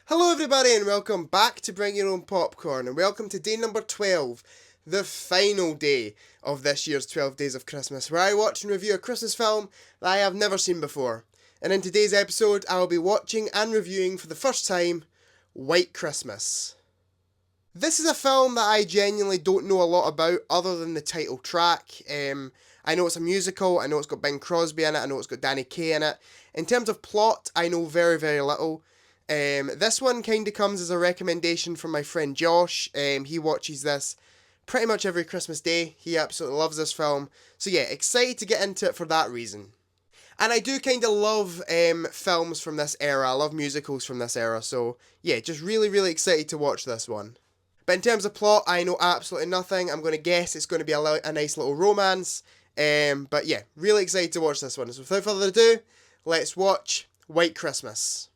Hello everybody and welcome back to Bring Your Own Popcorn, and welcome to day number 12, the final day of this year's 12 Days of Christmas, where I watch and review a Christmas film that I have never seen before. And in today's episode I will be watching and reviewing for the first time White Christmas. This is a film that I genuinely don't know a lot about other than the title track. I know it's a musical, I know it's got Bing Crosby in it, I know it's got Danny Kaye in it. In terms of plot, I know very, very little. This one kind of comes as a recommendation from my friend Josh. He watches this pretty much every Christmas day. He absolutely loves this film. So yeah, excited to get into it for that reason. And I do kind of love films from this era. I love musicals from this era. So yeah, just really, really excited to watch this one. But in terms of plot, I know absolutely nothing. I'm going to guess it's going to be a nice little romance. But yeah, really excited to watch this one. So without further ado, let's watch White Christmas.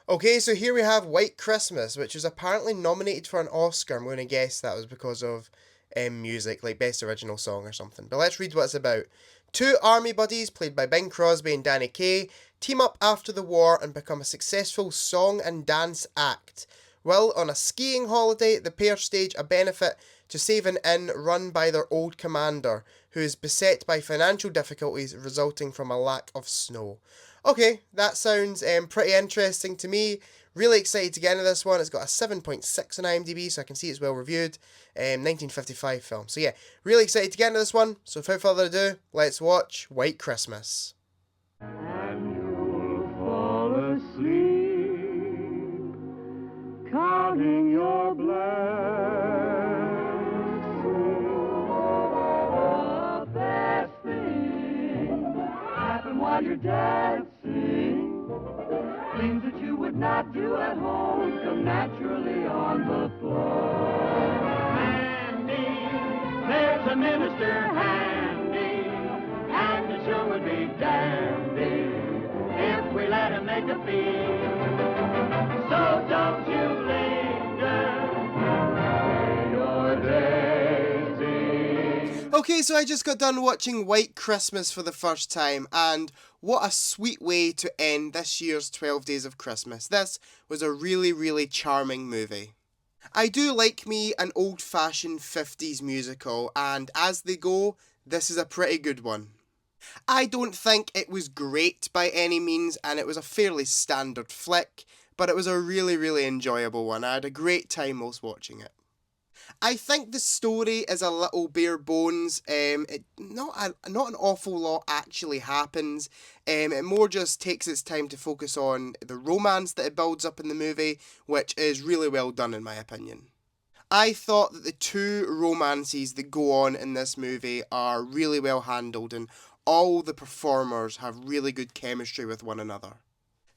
Okay, so here we have White Christmas, which was apparently nominated for an Oscar. I'm going to guess that was because of music, like Best Original Song or something. But let's read what it's about. Two army buddies, played by Bing Crosby and Danny Kaye, team up after the war and become a successful song and dance act. While on a skiing holiday, the pair stage a benefit to save an inn run by their old commander, who is beset by financial difficulties resulting from a lack of snow. Okay, that sounds pretty interesting to me. Really excited to get into this one. It's got a 7.6 on IMDb, so I can see it's well reviewed. 1955 film. So yeah, really excited to get into this one. So without further ado, let's watch White Christmas. And you'll fall asleep, counting your blessings. The best thing happen while you're dancing. Things that you would not do at home come naturally on the floor. Handy, there's a minister handy, and it sure would be dandy if we let him make a fee. So don't you linger, your daisy. Okay, so I just got done watching White Christmas for the first time, and what a sweet way to end this year's 12 Days of Christmas. This was a really, really charming movie. I do like me an old-fashioned 50s musical, and as they go, this is a pretty good one. I don't think it was great by any means, and it was a fairly standard flick, but it was a really, really enjoyable one. I had a great time whilst watching it. I think the story is a little bare bones. Not an awful lot actually happens. It more just takes its time to focus on the romance that it builds up in the movie, which is really well done in my opinion. I thought that the two romances that go on in this movie are really well handled, and all the performers have really good chemistry with one another.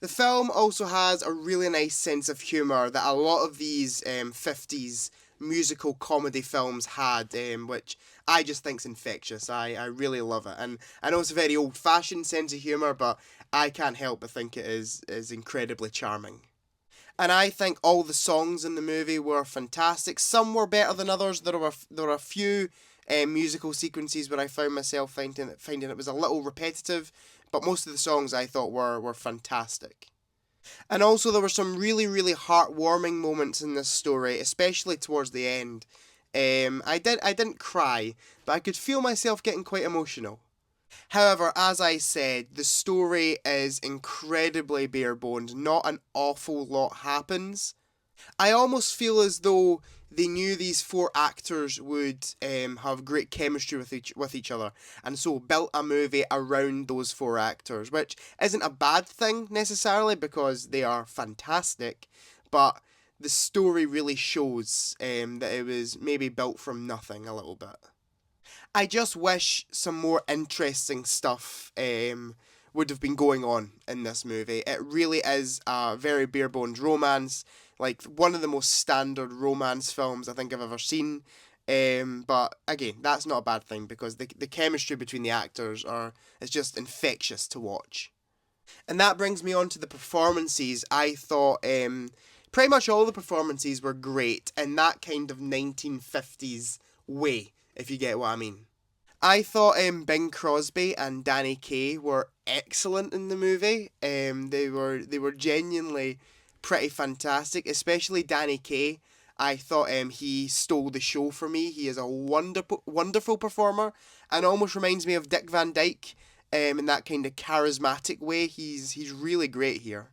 The film also has a really nice sense of humour that a lot of these 50s musical comedy films had, which I just think's infectious. I really love it. And I know it's a very old-fashioned sense of humour, but I can't help but think it is incredibly charming. And I think all the songs in the movie were fantastic. Some were better than others. There were a few musical sequences where I found myself finding it was a little repetitive, but most of the songs I thought were fantastic. And also there were some really, really heartwarming moments in this story, especially towards the end. I didn't cry, but I could feel myself getting quite emotional. However, as I said, the story is incredibly bare bones. Not an awful lot happens. I almost feel as though they knew these four actors would have great chemistry with each other, and so built a movie around those four actors, which isn't a bad thing necessarily because they are fantastic, but the story really shows that it was maybe built from nothing a little bit. I just wish some more interesting stuff would have been going on in this movie. It really is a very bare bones romance, like one of the most standard romance films I think I've ever seen. But again, that's not a bad thing because the chemistry between the actors is just infectious to watch. And that brings me on to the performances. I thought pretty much all the performances were great in that kind of 1950s way, if you get what I mean. I thought Bing Crosby and Danny Kaye were excellent in the movie. They were genuinely pretty fantastic, especially Danny Kaye. I thought he stole the show for me. He is a wonderful performer and almost reminds me of Dick Van Dyke in that kind of charismatic way. He's really great here.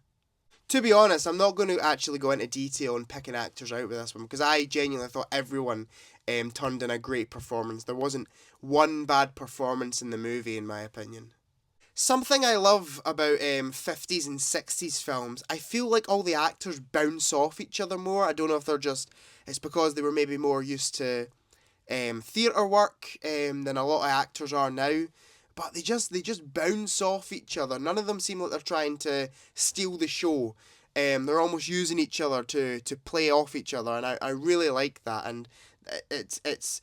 To be honest, I'm not going to actually go into detail and picking actors out with this one because I genuinely thought everyone turned in a great performance. There wasn't one bad performance in the movie, in my opinion. Something I love about 50s and 60s films, I feel like all the actors bounce off each other more. I don't know if it's because they were maybe more used to theatre work than a lot of actors are now. But they just bounce off each other. None of them seem like they're trying to steal the show. They're almost using each other to play off each other, and I really like that. And it's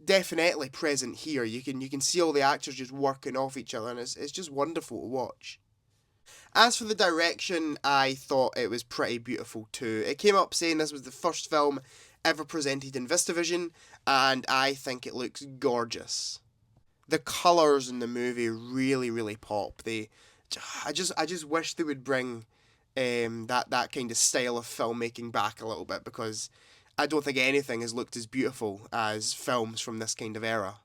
definitely present here. You can see all the actors just working off each other, and it's just wonderful to watch. As for the direction, I thought it was pretty beautiful too. It came up saying this was the first film ever presented in VistaVision, and I think it looks gorgeous. The colours in the movie really, really pop. I just wish they would bring that kind of style of filmmaking back a little bit, because I don't think anything has looked as beautiful as films from this kind of era.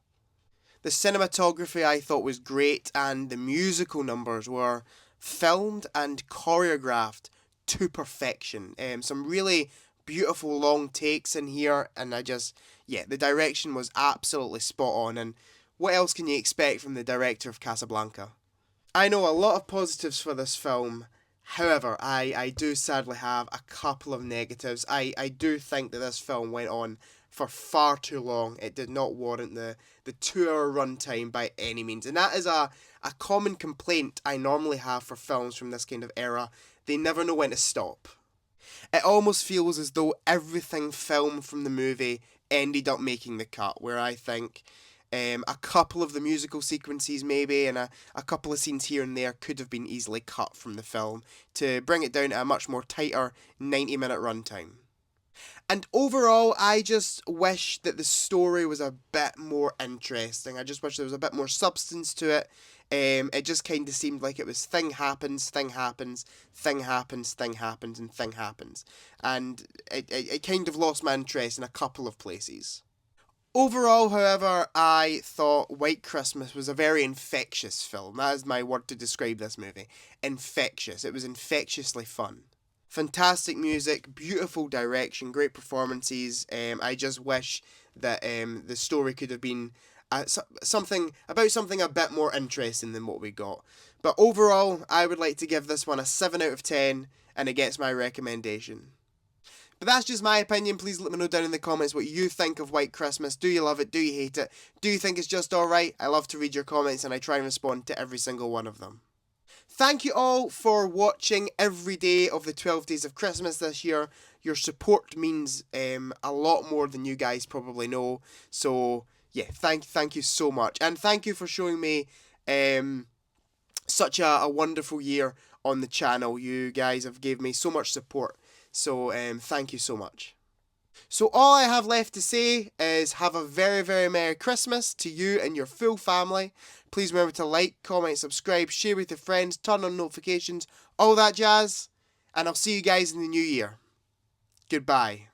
The cinematography I thought was great, and the musical numbers were filmed and choreographed to perfection. Some really beautiful long takes in here, and the direction was absolutely spot on, and what else can you expect from the director of Casablanca? I know a lot of positives for this film. However, I do sadly have a couple of negatives. I do think that this film went on for far too long. It did not warrant the 2-hour runtime by any means. And that is a common complaint I normally have for films from this kind of era. They never know when to stop. It almost feels as though everything filmed from the movie ended up making the cut, where I think a couple of the musical sequences maybe and a couple of scenes here and there could have been easily cut from the film to bring it down to a much more tighter 90-minute runtime. And overall, I just wish that the story was a bit more interesting. I just wish there was a bit more substance to it. It just kind of seemed like it was thing happens, thing happens, thing happens, thing happens, and thing happens. And it kind of lost my interest in a couple of places. Overall, however, I thought White Christmas was a very infectious film. That is my word to describe this movie. Infectious. It was infectiously fun. Fantastic music, beautiful direction, great performances. I just wish that the story could have been something a bit more interesting than what we got. But overall, I would like to give this one a 7 out of 10, and it gets my recommendation. But that's just my opinion. Please let me know down in the comments what you think of White Christmas. Do you love it? Do you hate it? Do you think it's just alright? I love to read your comments, and I try and respond to every single one of them. Thank you all for watching every day of the 12 days of Christmas this year. Your support means a lot more than you guys probably know. So yeah, thank you so much. And thank you for showing me such a wonderful year on the channel. You guys have gave me so much support. So thank you so much. So all I have left to say is have a very, very Merry Christmas to you and your full family. Please remember to like, comment, subscribe, share with your friends, turn on notifications, all that jazz. And I'll see you guys in the new year. Goodbye.